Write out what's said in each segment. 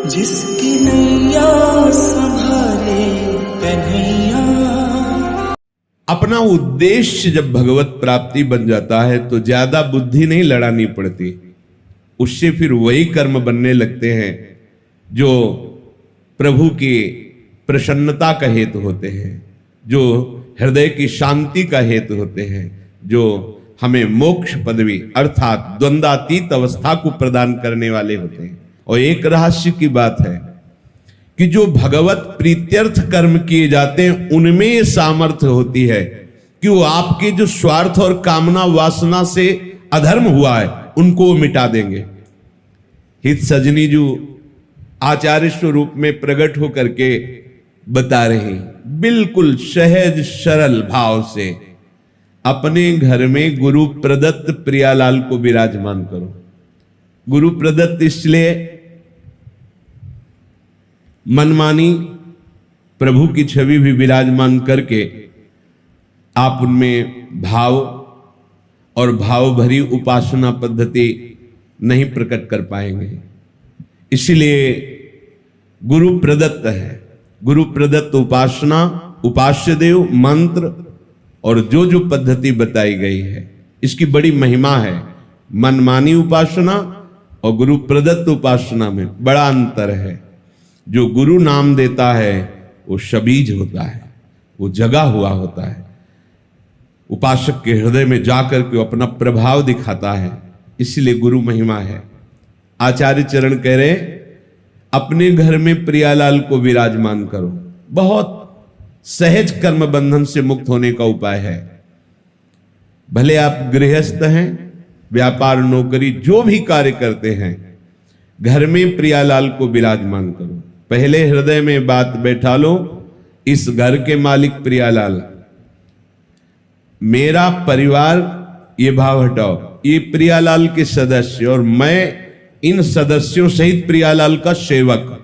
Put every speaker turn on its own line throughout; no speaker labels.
जिसकी नैया संभाले कन्हैया।
अपना उद्देश्य जब भगवत प्राप्ति बन जाता है तो ज्यादा बुद्धि नहीं लड़ानी पड़ती, उससे फिर वही कर्म बनने लगते हैं जो प्रभु की प्रसन्नता का हेतु होते हैं, जो हृदय की शांति का हेतु होते हैं, जो हमें मोक्ष पदवी अर्थात द्वंद्वातीत अवस्था को प्रदान करने वाले होते हैं। और एक रहस्य की बात है कि जो भगवत प्रीत्यर्थ कर्म किए जाते हैं उनमें यह सामर्थ्य होती है कि वो आपके जो स्वार्थ और कामना वासना से अधर्म हुआ है उनको वो मिटा देंगे। हित सजनी जो आचार्य स्वरूप में प्रकट होकर के बता रहे हैं, बिल्कुल सहज सरल भाव से अपने घर में गुरु प्रदत्त प्रियालाल को विराजमान करो। गुरु प्रदत्त इसलिए मनमानी प्रभु की छवि भी विराजमान करके आप उनमें भाव और भाव भरी उपासना पद्धति नहीं प्रकट कर पाएंगे, इसलिए गुरु प्रदत्त है। गुरु प्रदत्त उपासना, उपास्य देव मंत्र और जो जो पद्धति बताई गई है इसकी बड़ी महिमा है। मनमानी उपासना और गुरु प्रदत्त उपासना में बड़ा अंतर है। जो गुरु नाम देता है वो शबीज होता है, वो जगा हुआ होता है, उपासक के हृदय में जाकर के अपना प्रभाव दिखाता है, इसलिए गुरु महिमा है। आचार्य चरण कह रहे अपने घर में प्रियालाल को विराजमान करो। बहुत सहज कर्म बंधन से मुक्त होने का उपाय है। भले आप गृहस्थ हैं, व्यापार नौकरी जो भी कार्य करते हैं, घर में प्रियालाल को विराजमान करो। पहले हृदय में बात बैठा लो, इस घर के मालिक प्रियालाल, मेरा परिवार, ये भाव हटाओ, ये प्रियालाल के सदस्य और मैं इन सदस्यों सहित प्रियालाल का सेवक।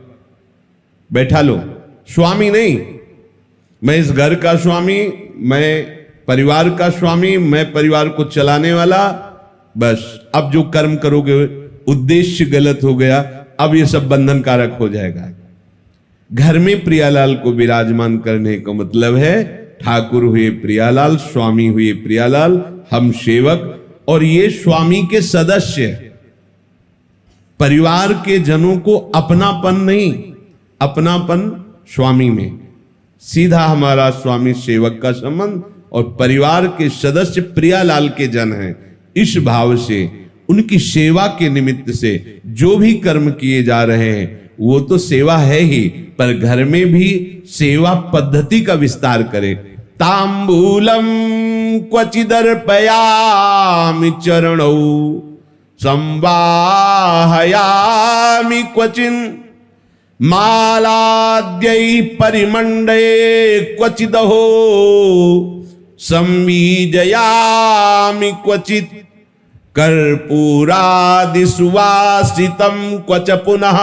बैठा लो, स्वामी नहीं, मैं इस घर का स्वामी, मैं परिवार का स्वामी, मैं परिवार को चलाने वाला। बस अब जो कर्म करोगे उद्देश्य गलत हो गया, अब ये सब बंधन कारक हो जाएगा। घर में प्रियालाल को विराजमान करने का मतलब है ठाकुर हुए प्रियालाल, स्वामी हुए प्रियालाल, हम सेवक और ये स्वामी के सदस्य। परिवार के जनों को अपनापन नहीं, अपनापन स्वामी में, सीधा हमारा स्वामी सेवक का संबंध और परिवार के सदस्य प्रियालाल के जन हैं। इस भाव से उनकी सेवा के निमित्त से जो भी कर्म किए जा रहे हैं वो तो सेवा है ही, पर घर में भी सेवा पद्धति का विस्तार करें। तांबूलम क्वचिदर्पयामि चरणौ संवाहयामि क्वचिन मालाद्यै परिमंडे क्वचिदहो संवीजयामि क्वचित कर्पूरादि सुवासितं क्वच पुनः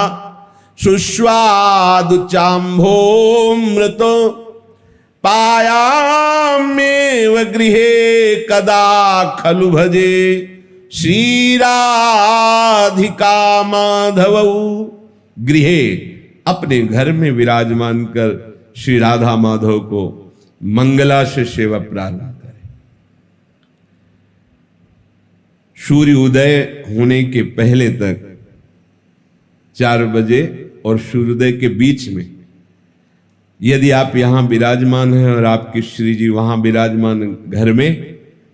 सुस्वादु चाम्भोमृतो पायाम्येव गृहे कदा खलु भजे श्रीराधिका माधवौ। गृहे अपने घर में विराजमान कर श्री राधा माधव को मंगला से सेवा प्रारंभ करें। सूर्य उदय होने के पहले तक 4 बजे और सूर्योदय के बीच में यदि आप यहां विराजमान हैं और आपके श्री जी वहां विराजमान घर में,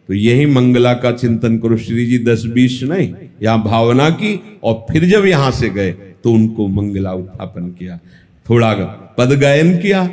तो यही मंगला का चिंतन करो। श्री जी 10-20 नहीं, यहां भावना की और फिर जब यहां से गए तो उनको मंगला उत्थापन किया, थोड़ा पद गायन किया,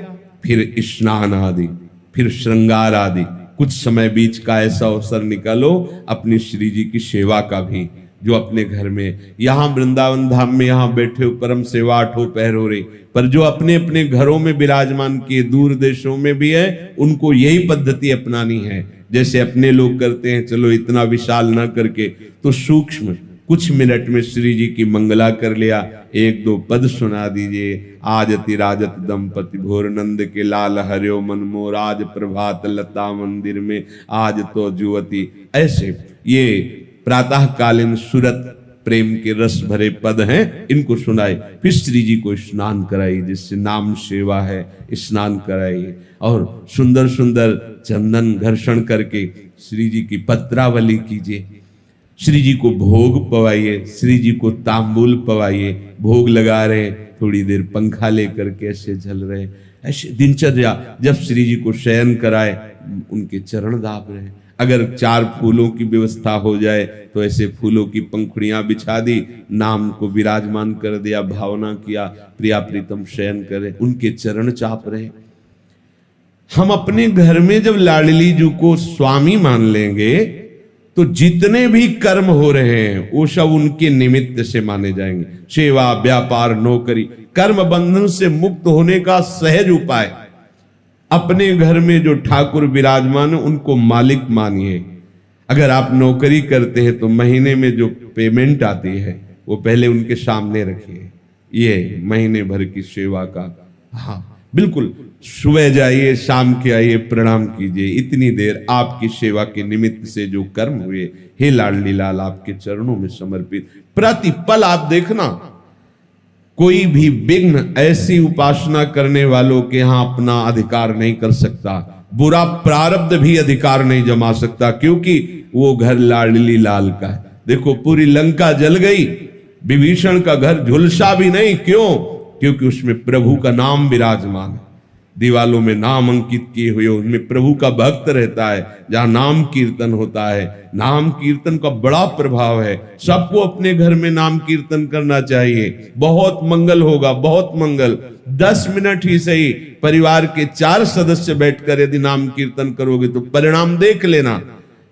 फिर स्नान आदि, फिर श्रृंगार आदि, कुछ समय बीच का ऐसा अवसर निकालो अपनी श्री जी की सेवा का भी, जो अपने घर में यहां वृंदावन धाम में यहां बैठे हो परम सेवा 8 पहर हो रही, पर जो अपने अपने घरों में विराजमान किए दूर देशों में भी है, उनको यही पद्धति अपनानी है। जैसे अपने लोग करते हैं, चलो इतना विशाल ना करके, तो सूक्ष्म कुछ मिनट में श्री जी की मंगला कर लिया, 1-2 पद सुना दीजिए। आजति राजत दंपति भोर नंद के लाल हरियो मन मोर, आज प्रभात लता मंदिर में आज तो जुवती। ऐसे ये प्रातःकालीन सुरत प्रेम के रस भरे पद हैं, इनको सुनाए। फिर श्री जी को स्नान कराइए, जिससे नाम सेवा है, स्नान कराइए। और सुंदर सुंदर चंदन घर्षण करके श्री जी की पत्रावली कीजिए। श्री जी को भोग पवाइए, श्री जी को तांबूल पवाइए। भोग लगा रहे, थोड़ी देर पंखा लेकर के ऐसे झल रहे, ऐसे दिनचर्या। जब श्री जी को शयन कराए, उनके चरण दाब रहे। अगर 4 फूलों की व्यवस्था हो जाए तो ऐसे फूलों की पंखुड़ियां बिछा दी, नाम को विराजमान कर दिया, भावना किया, प्रिया प्रीतम शयन करे, उनके चरण चाप रहे। हम अपने घर में जब लाडली जी को स्वामी मान लेंगे तो जितने भी कर्म हो रहे हैं वो सब उनके निमित्त से माने जाएंगे। सेवा, व्यापार, नौकरी, कर्म बंधन से मुक्त होने का सहज उपाय। अपने घर में जो ठाकुर विराजमान है उनको मालिक मानिए। अगर आप नौकरी करते हैं तो महीने में जो पेमेंट आती है वो पहले उनके सामने रखिए। ये महीने भर की सेवा का, हाँ बिल्कुल, सुबह जाइए, शाम के आइए, प्रणाम कीजिए। इतनी देर आपकी सेवा के निमित्त से जो कर्म हुए, हे लाडली लाल आपके चरणों में समर्पित। प्रतिपल आप देखना, कोई भी विघ्न ऐसी उपासना करने वालों के यहां अपना अधिकार नहीं कर सकता। बुरा प्रारब्ध भी अधिकार नहीं जमा सकता, क्योंकि वो घर लाडली लाल का है। देखो पूरी लंका जल गई, विभीषण का घर झुलसा भी नहीं। क्यों? क्योंकि उसमें प्रभु का नाम विराजमान है। दीवालों में नाम अंकित किए हुए, उनमें प्रभु का भक्त रहता है। जहां नाम कीर्तन होता है, नाम कीर्तन का बड़ा प्रभाव है। सबको अपने घर में नाम कीर्तन करना चाहिए, बहुत मंगल होगा, बहुत मंगल। 10 मिनट ही सही, परिवार के 4 सदस्य बैठकर यदि नाम कीर्तन करोगे तो परिणाम देख लेना।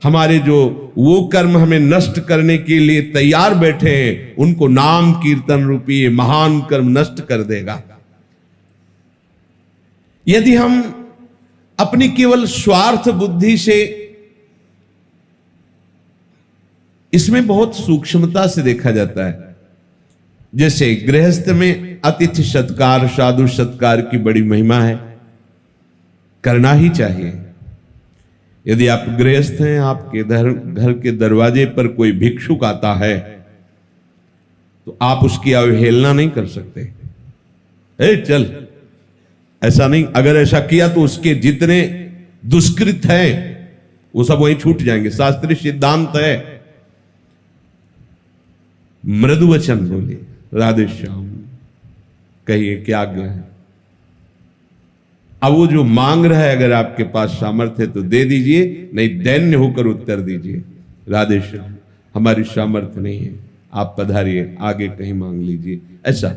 हमारे जो वो कर्म हमें नष्ट करने के लिए तैयार बैठे हैं, उनको नाम कीर्तन रूपी महान कर्म नष्ट कर देगा। यदि हम अपनी केवल स्वार्थ बुद्धि से, इसमें बहुत सूक्ष्मता से देखा जाता है। जैसे गृहस्थ में अतिथि सत्कार, साधु सत्कार की बड़ी महिमा है, करना ही चाहिए। यदि आप गृहस्थ हैं, आपके घर के दरवाजे पर कोई भिक्षुक आता है तो आप उसकी अवहेलना नहीं कर सकते। ए चल, ऐसा नहीं। अगर ऐसा किया तो उसके जितने दुष्कृत हैं वो सब वहीं छूट जाएंगे। शास्त्रीय सिद्धांत है। मृदु वचन बोलिए, राधे श्याम कहिए, क्या आज्ञा है। अब वो जो मांग रहा है, अगर आपके पास सामर्थ्य है तो दे दीजिए, नहीं दैन्य होकर उत्तर दीजिए, राधे श्याम हमारी सामर्थ्य नहीं है, आप पधारिए, आगे कहीं मांग लीजिए। ऐसा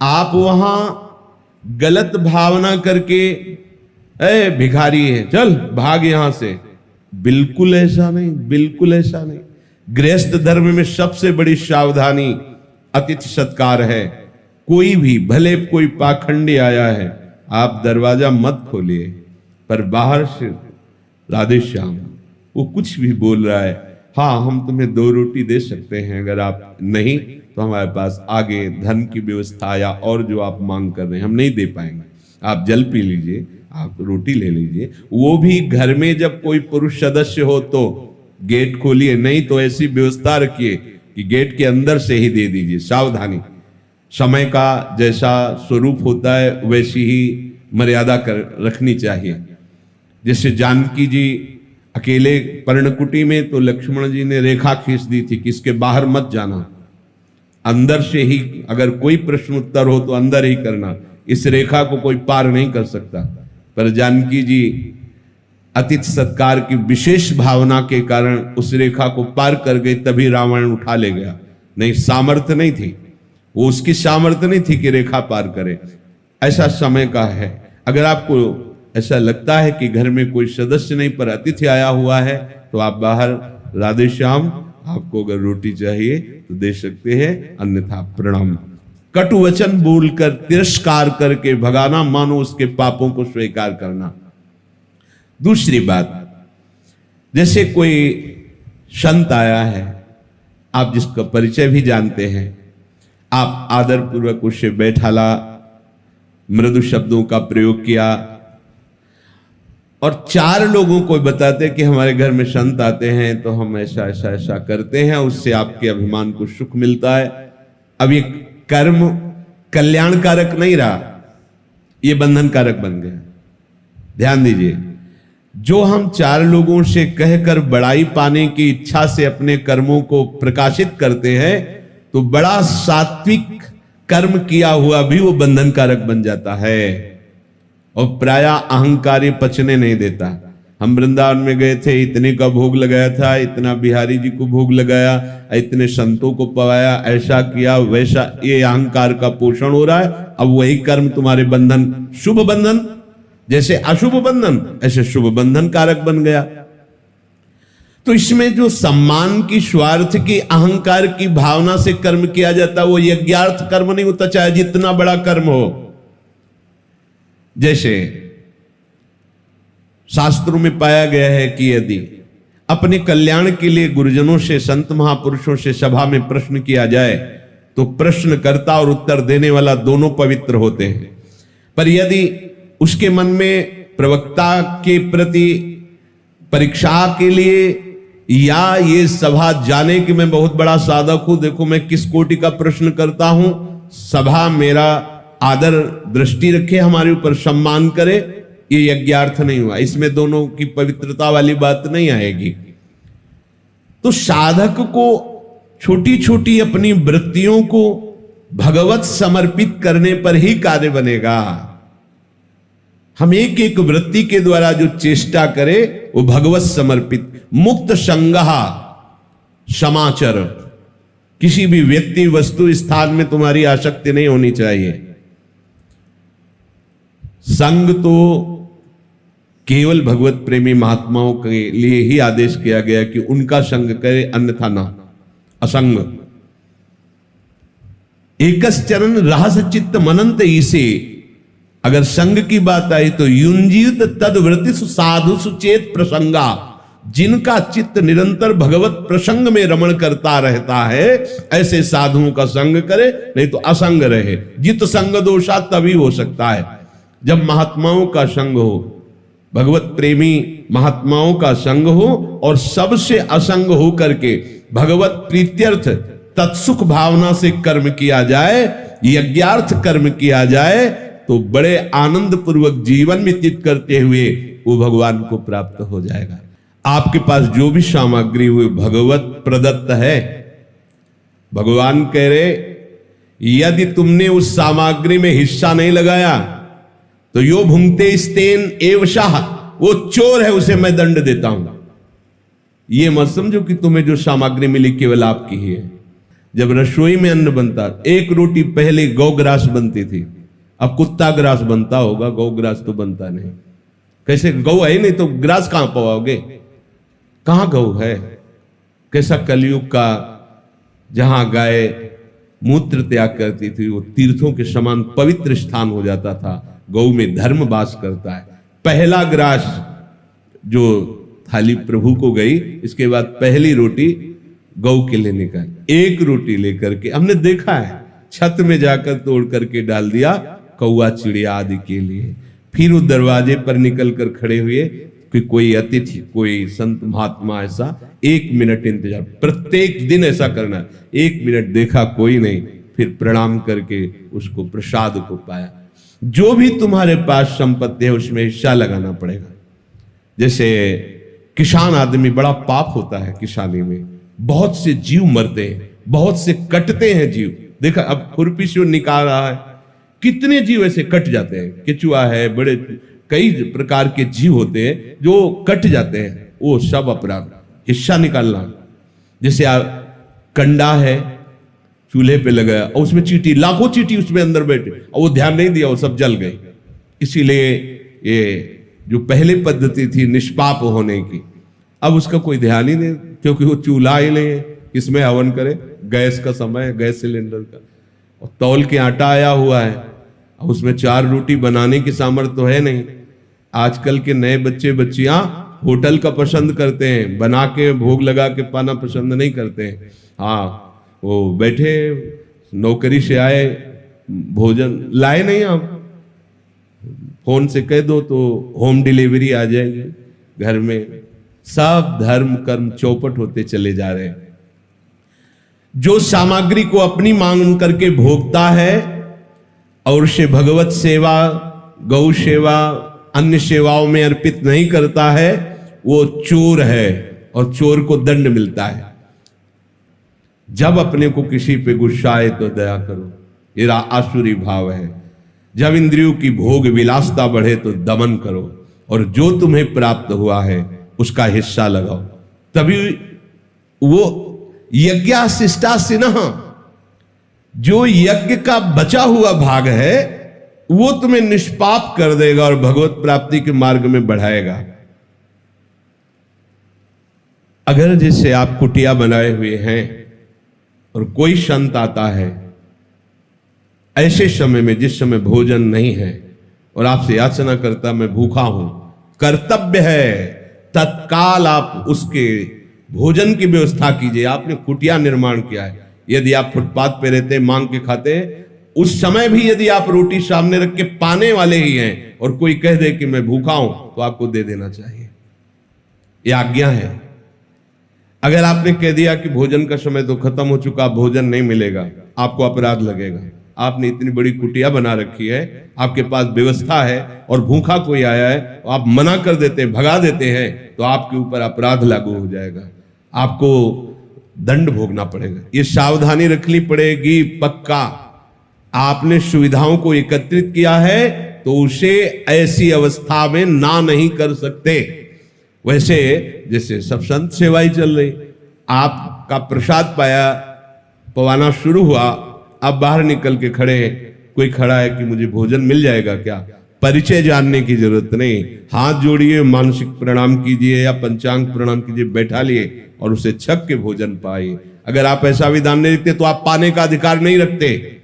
आप वहां गलत भावना करके, ए भिखारी है चल भाग यहां से, बिल्कुल ऐसा नहीं, बिल्कुल ऐसा नहीं। गृहस्थ धर्म में सबसे बड़ी सावधानी अतिथि सत्कार है। कोई भी, भले कोई पाखंडी आया है, आप दरवाजा मत खोलिए, पर बाहर से राधे श्याम, वो कुछ भी बोल रहा है, हाँ हम तुम्हें 2 रोटी दे सकते हैं, अगर आप नहीं तो हमारे पास आगे धन की व्यवस्था या और जो आप मांग कर रहे हैं हम नहीं दे पाएंगे, आप जल पी लीजिए, आप रोटी ले लीजिए। वो भी घर में जब कोई पुरुष सदस्य हो तो गेट खोलिए, नहीं तो ऐसी व्यवस्था रखिए कि गेट के अंदर से ही दे दीजिए। सावधानी, समय का जैसा स्वरूप होता है वैसी ही मर्यादा रखनी चाहिए। जैसे जानकी जी अकेले पर्णकुटी में, तो लक्ष्मण जी ने रेखा खींच दी थी कि इसके बाहर मत जाना, अंदर से ही अगर कोई प्रश्न उत्तर हो तो अंदर ही करना, इस रेखा को कोई पार नहीं कर सकता। पर जानकी जी अतिथि सत्कार की विशेष भावना के कारण उस रेखा को पार कर गई, तभी रावण उठा ले गया, नहीं सामर्थ्य नहीं थी, वो उसकी सामर्थ्य नहीं थी कि रेखा पार करे। ऐसा समय का है। अगर आपको ऐसा लगता है कि घर में कोई सदस्य नहीं पर अतिथि आया हुआ है तो आप बाहर, राधे श्याम आपको अगर रोटी चाहिए तो दे सकते हैं, अन्यथा प्रणाम। कटु वचन बोलकर तिरस्कार करके भगाना मानो उसके पापों को स्वीकार करना। दूसरी बात, जैसे कोई संत आया है, आप जिसका परिचय भी जानते हैं, आप आदर पूर्वक उससे बैठाला, मृदु शब्दों का प्रयोग किया, और 4 लोगों को बताते कि हमारे घर में संत आते हैं तो हम ऐसा ऐसा ऐसा करते हैं, उससे आपके अभिमान को सुख मिलता है। अब ये कर्म कल्याणकारक नहीं रहा, ये बंधनकारक बन गया। ध्यान दीजिए, जो हम 4 लोगों से कहकर बड़ाई पाने की इच्छा से अपने कर्मों को प्रकाशित करते हैं, तो बड़ा सात्विक कर्म किया हुआ भी वो बंधनकारक बन जाता है। और प्राय अहंकार पचने नहीं देता। हम वृंदावन में गए थे, इतने का भोग लगाया था, इतना बिहारी जी को भोग लगाया, इतने संतों को पवाया, ऐसा किया वैसा, ये अहंकार का पोषण हो रहा है। अब वही कर्म तुम्हारे बंधन, शुभ बंधन जैसे अशुभ बंधन, ऐसे शुभ बंधन कारक बन गया। तो इसमें जो सम्मान की, स्वार्थ की, अहंकार की भावना से कर्म किया जाता, वो यज्ञार्थ कर्म नहीं होता, चाहे जितना बड़ा कर्म हो। जैसे शास्त्रों में पाया गया है कि यदि अपने कल्याण के लिए गुरुजनों से, संत महापुरुषों से सभा में प्रश्न किया जाए तो प्रश्नकर्ता और उत्तर देने वाला दोनों पवित्र होते हैं। पर यदि उसके मन में प्रवक्ता के प्रति परीक्षा के लिए या ये सभा जाने कि मैं बहुत बड़ा साधक हूं, देखो मैं किस कोटि का प्रश्न करता हूं, सभा मेरा आदर दृष्टि रखे, हमारे ऊपर सम्मान करे, ये यज्ञार्थ नहीं हुआ। इसमें दोनों की पवित्रता वाली बात नहीं आएगी। तो साधक को छोटी छोटी अपनी वृत्तियों को भगवत समर्पित करने पर ही कार्य बनेगा। हम एक एक वृत्ति के द्वारा जो चेष्टा करे वो भगवत समर्पित, मुक्त संगहा समाचर, किसी भी व्यक्ति वस्तु स्थान में तुम्हारी आसक्ति नहीं होनी चाहिए। संग तो केवल भगवत प्रेमी महात्माओं के लिए ही आदेश किया गया कि उनका संग करे, अन्यथा ना, असंग। एकश्चरण रहस चित्त मनंत ईसे, अगर संग की बात आई तो युंजीत तदवृत्ति साधु सुचेत प्रसंगा, जिनका चित्त निरंतर भगवत प्रसंग में रमण करता रहता है, ऐसे साधुओं का संग करे, नहीं तो असंग रहे। जित संग दोषा तभी हो सकता है जब महात्माओं का संग हो, भगवत प्रेमी महात्माओं का संग हो और सबसे असंग हो करके भगवत प्रीत्यर्थ तत्सुख भावना से कर्म किया जाए, यज्ञार्थ कर्म किया जाए, तो बड़े आनंद पूर्वक जीवन व्यतीत करते हुए वो भगवान को प्राप्त हो जाएगा। आपके पास जो भी सामग्री हुई भगवत प्रदत्त है। भगवान कह रहे यदि तुमने उस सामग्री में हिस्सा नहीं लगाया तो यो भुंगते स्तेन एवशाह, वो चोर है, उसे मैं दंड देता हूं। ये मत समझो कि तुम्हें जो सामग्री मिली केवल आपकी ही है। जब रसोई में अन्न बनता, एक रोटी पहले गौग्रास बनती थी, अब कुत्ता ग्रास बनता होगा, गौग्रास तो बनता नहीं। कैसे? गौ है नहीं तो ग्रास कहां पाओगे? कहां गौ है? कैसा कलयुग का, जहां गाय मूत्र त्याग करती थी वो तीर्थों के समान पवित्र स्थान हो जाता था। गौ में धर्म वास करता है। पहला ग्रास जो थाली प्रभु को गई, इसके बाद पहली रोटी गौ के लिए निकाल, एक रोटी लेकर के हमने देखा है छत में जाकर तोड़ करके डाल दिया कौआ चिड़िया आदि के लिए। फिर वो दरवाजे पर निकल कर खड़े हुए कि कोई अतिथि, कोई संत महात्मा, ऐसा 1 मिनट इंतजार, प्रत्येक दिन ऐसा करना। 1 मिनट देखा कोई नहीं, फिर प्रणाम करके उसको प्रसाद को पाया। जो भी तुम्हारे पास संपत्ति है उसमें हिस्सा लगाना पड़ेगा। जैसे किसान आदमी, बड़ा पाप होता है किसानी में, बहुत से जीव मरते हैं, बहुत से कटते हैं जीव। देखा, अब खुरपी से निकाल रहा है, कितने जीव ऐसे कट जाते हैं। केचुआ है, बड़े कई प्रकार के जीव होते हैं जो कट जाते हैं, वो सब अपराध, हिस्सा निकालना। जैसे कंडा है, चूल्हे पे लगाया और उसमें चींटी, लाखों चींटी उसमें अंदर बैठे और वो ध्यान नहीं दिया, वो सब जल गई। इसीलिए ये जो पहले पद्धति थी निष्पाप होने की, अब उसका कोई ध्यान ही नहीं, क्योंकि वो चूल्हा ही नहीं है, किसमें हवन करे? गैस का समय है, गैस सिलेंडर का, और तौल के आटा आया हुआ है, उसमें 4 रोटी बनाने की सामर्थ्य तो है नहीं। आजकल के नए बच्चे बच्चियां होटल का पसंद करते हैं, बना के भोग लगा के पाना पसंद नहीं करते हैं। हाँ, वो बैठे नौकरी से आए, भोजन लाए नहीं, आप फोन से कह दो तो होम डिलीवरी आ जाएगी घर में। सब धर्म कर्म चौपट होते चले जा रहे हैं। जो सामग्री को अपनी मांग करके भोगता है और उसे भगवत सेवा, गौ सेवा, अन्य सेवाओं में अर्पित नहीं करता है, वो चोर है और चोर को दंड मिलता है। जब अपने को किसी पे गुस्सा आए तो दया करो, ये आसुरी भाव है। जब इंद्रियों की भोग विलासता बढ़े तो दमन करो, और जो तुम्हें प्राप्त हुआ है उसका हिस्सा लगाओ। तभी वो यज्ञाशिष्टासिनः, जो यज्ञ का बचा हुआ भाग है वो तुम्हें निष्पाप कर देगा और भगवत प्राप्ति के मार्ग में बढ़ाएगा। अगर जैसे आप कुटिया बनाए हुए हैं और कोई संत आता है ऐसे समय में, जिस समय भोजन नहीं है, और आपसे याचना करता मैं भूखा हूं, कर्तव्य है तत्काल आप उसके भोजन की व्यवस्था कीजिए। आपने कुटिया निर्माण किया है, यदि आप फुटपाथ पे रहते मांग के खाते, उस समय भी यदि आप रोटी सामने रख के पाने वाले ही हैं और कोई कह दे कि मैं भूखा हूं, तो आपको दे देना चाहिए। यह आज्ञा है। अगर आपने कह दिया कि भोजन का समय तो खत्म हो चुका, भोजन नहीं मिलेगा, आपको अपराध लगेगा। आपने इतनी बड़ी कुटिया बना रखी है, आपके पास व्यवस्था है, और भूखा कोई आया है तो आप मना कर देते हैं, भगा देते हैं, तो आपके ऊपर अपराध लागू हो जाएगा, आपको दंड भोगना पड़ेगा। ये सावधानी रखनी पड़ेगी पक्का। आपने सुविधाओं को एकत्रित किया है तो उसे ऐसी अवस्था में ना नहीं कर सकते। वैसे जैसे सब संत सेवाई चल रही, आपका प्रसाद पाया, पवाना शुरू हुआ, आप बाहर निकल के खड़े हैं, कोई खड़ा है कि मुझे भोजन मिल जाएगा क्या, परिचय जानने की जरूरत नहीं, हाथ जोड़िए, मानसिक प्रणाम कीजिए या पंचांग प्रणाम कीजिए, बैठा लिए और उसे छक के भोजन पाइए। अगर आप ऐसा विधान नहीं रखते तो आप पाने का अधिकार नहीं रखते।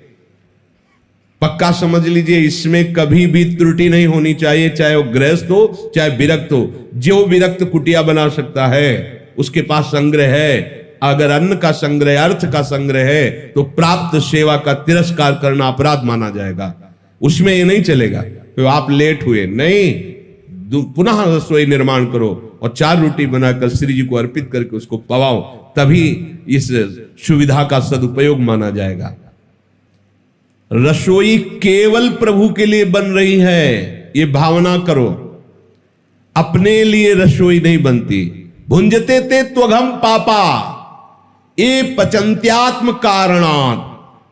पक्का समझ लीजिए, इसमें कभी भी त्रुटि नहीं होनी चाहिए, चाहे वो गृहस्थ हो चाहे विरक्त हो। जो विरक्त कुटिया बना सकता है उसके पास संग्रह है। अगर अन्न का संग्रह, अर्थ का संग्रह है, तो प्राप्त सेवा का तिरस्कार करना अपराध माना जाएगा। उसमें ये नहीं चलेगा तो आप लेट हुए, नहीं, पुनः रसोई निर्माण करो और 4 रोटी बनाकर श्री जी को अर्पित करके उसको पवाओ, तभी इस सुविधा का सदुपयोग माना जाएगा। रसोई केवल प्रभु के लिए बन रही है, ये भावना करो। अपने लिए रसोई नहीं बनती। भुंजते ते त्वघम पापा ये पचंत्यात्म कारणात्,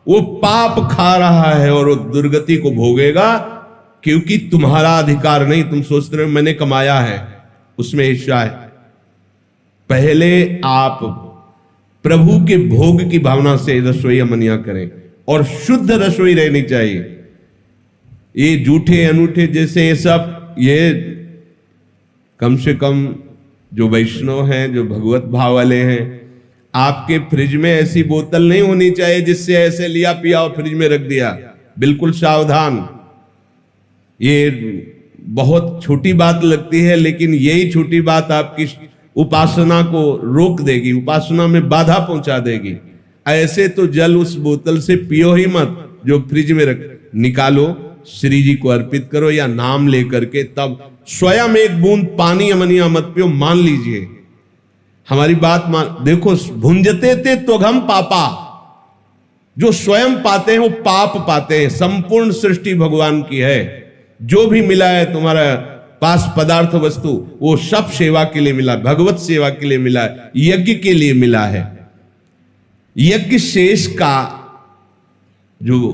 वो पाप खा रहा है और वो दुर्गति को भोगेगा, क्योंकि तुम्हारा अधिकार नहीं। तुम सोचते हो मैंने कमाया है, उसमें हिस्सा है। पहले आप प्रभु के भोग की भावना से रसोई अमनिया करें, और शुद्ध रसोई रहनी चाहिए। ये जूठे अनूठे जैसे ये सब, ये कम से कम जो वैष्णव हैं, जो भगवत भाव वाले हैं, आपके फ्रिज में ऐसी बोतल नहीं होनी चाहिए जिससे ऐसे लिया पिया और फ्रिज में रख दिया। बिल्कुल सावधान। ये बहुत छोटी बात लगती है, लेकिन यही छोटी बात आपकी उपासना को रोक देगी, उपासना में बाधा पहुंचा देगी। ऐसे तो जल उस बोतल से पियो ही मत जो फ्रिज में रख, निकालो, श्री जी को अर्पित करो या नाम लेकर के, तब स्वयं एक बूंद पानी अमनिया मत पियो। मान लीजिए हमारी बात मान, देखो, भुंजते ते त्वघम पापा, जो स्वयं पाते हैं वो पाप पाते हैं। संपूर्ण सृष्टि भगवान की है। जो भी मिला है तुम्हारा पास पदार्थ वस्तु, वो सब सेवा के लिए मिला, भगवत सेवा के लिए मिला है, यज्ञ के लिए मिला है। यज्ञ शेष का जो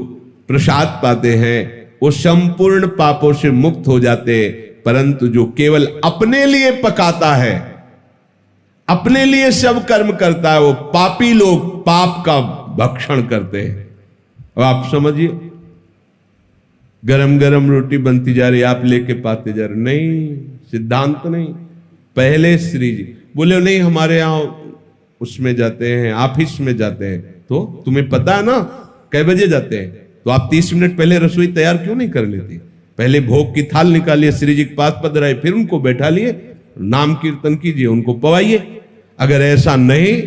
प्रसाद पाते हैं वो संपूर्ण पापों से मुक्त हो जाते हैं। परंतु जो केवल अपने लिए पकाता है, अपने लिए सब कर्म करता है, वो पापी लोग पाप का भक्षण करते हैं। अब आप समझिए, गरम गरम रोटी बनती जा रही, आप लेके पाते जा रहे, नहीं, सिद्धांत नहीं। पहले श्री जी बोले नहीं, हमारे यहां उसमें जाते हैं, ऑफिस में जाते हैं, तो तुम्हें पता है ना कै बजे जाते हैं, तो आप 30 मिनट पहले रसोई तैयार क्यों नहीं कर लेती? पहले भोग की थाल निकालिए, श्री जी के पास पधराए, फिर उनको बैठा लिए, नाम कीर्तन कीजिए, उनको पवाइए। अगर ऐसा नहीं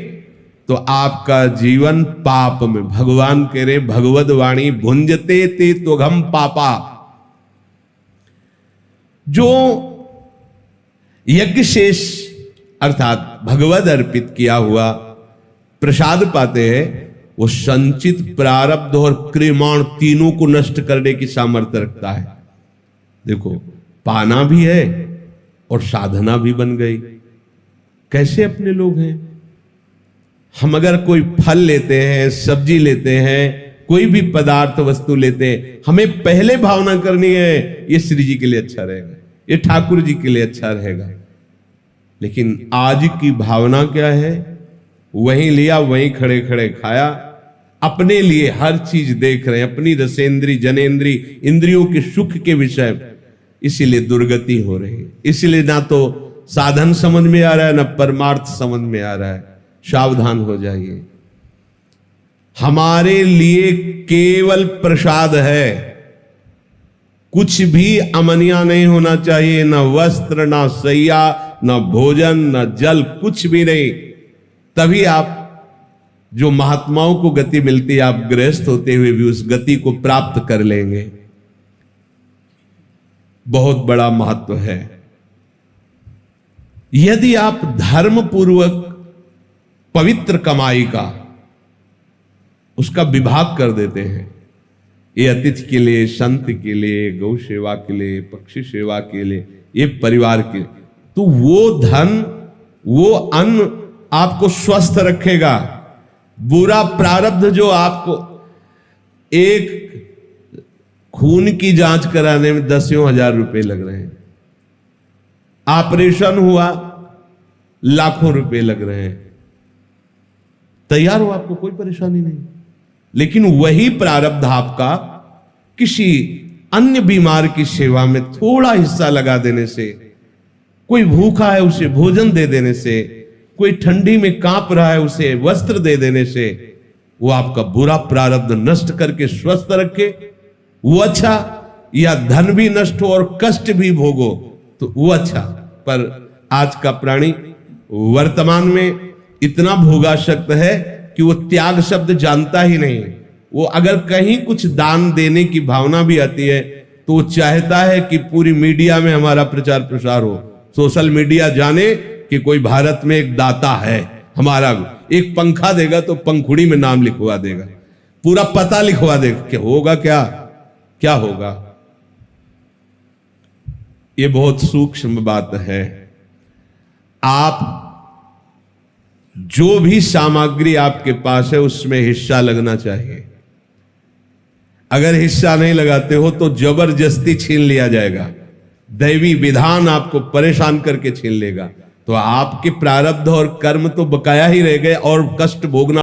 तो आपका जीवन पाप में, भगवान कह रहे भगवद वाणी भुंजते ते त्वघम पापा, जो यज्ञ शेष अर्थात भगवद अर्पित किया हुआ प्रसाद पाते हैं, वो संचित प्रारब्ध और क्रियमाण तीनों को नष्ट करने की सामर्थ्य रखता है। देखो, पाना भी है और साधना भी बन गई। कैसे अपने लोग हैं हम? अगर कोई फल लेते हैं, सब्जी लेते हैं, कोई भी पदार्थ वस्तु लेते हैं, हमें पहले भावना करनी है ये श्री जी के लिए अच्छा रहेगा, ये ठाकुर जी के लिए अच्छा रहेगा। लेकिन आज की भावना क्या है? वहीं लिया, वहीं खड़े खड़े खाया, अपने लिए हर चीज देख रहे हैं, अपनी रसेंद्री जनेन्द्री इंद्रियों के सुख के विषय। इसीलिए दुर्गति हो रही है। इसीलिए ना तो साधन समझ में आ रहा है, ना परमार्थ समझ में आ रहा है। सावधान हो जाइए। हमारे लिए केवल प्रसाद है, कुछ भी अमनिया नहीं होना चाहिए, ना वस्त्र, ना सैया, ना भोजन, ना जल, कुछ भी नहीं। तभी आप जो महात्माओं को गति मिलती है, आप गृहस्थ होते हुए भी उस गति को प्राप्त कर लेंगे। बहुत बड़ा महत्व है। यदि आप धर्म पूर्वक पवित्र कमाई का उसका विभाग कर देते हैं, ये अतिथि के लिए, संत के लिए, गौ सेवा के लिए, पक्षी सेवा के लिए, ये परिवार के लिए, तो वो धन, वो अन्न आपको स्वस्थ रखेगा। बुरा प्रारब्ध जो आपको, एक खून की जांच कराने में 10,000 रुपए लग रहे हैं, ऑपरेशन हुआ लाखों रुपए लग रहे हैं, तैयार हो, आपको कोई परेशानी नहीं। लेकिन वही प्रारब्ध आपका किसी अन्य बीमार की सेवा में थोड़ा हिस्सा लगा देने से, कोई भूखा है उसे भोजन दे देने से, कोई ठंडी में कांप रहा है उसे वस्त्र दे देने से, वो आपका बुरा प्रारब्ध नष्ट करके स्वस्थ रखे, वो अच्छा। या धन भी नष्ट हो और कष्ट भी भोगो तो वो अच्छा। पर आज का प्राणी वर्तमान में इतना भोगासक्त है कि वो त्याग शब्द जानता ही नहीं। वो अगर कहीं कुछ दान देने की भावना भी आती है तो वो चाहता है कि पूरी मीडिया में हमारा प्रचार प्रसार हो, सोशल मीडिया जाने कि कोई भारत में एक दाता है हमारा। एक पंखा देगा तो पंखुड़ी में नाम लिखवा देगा, पूरा पता लिखवा देगा। क्या होगा? क्या होगा? ये बहुत सूक्ष्म बात है। आप जो भी सामग्री आपके पास है उसमें हिस्सा लगना चाहिए। अगर हिस्सा नहीं लगाते हो तो जबरदस्ती छीन लिया जाएगा, दैवी विधान आपको परेशान करके छीन लेगा। तो आपके प्रारब्ध और कर्म तो बकाया ही रह गए और कष्ट भोगना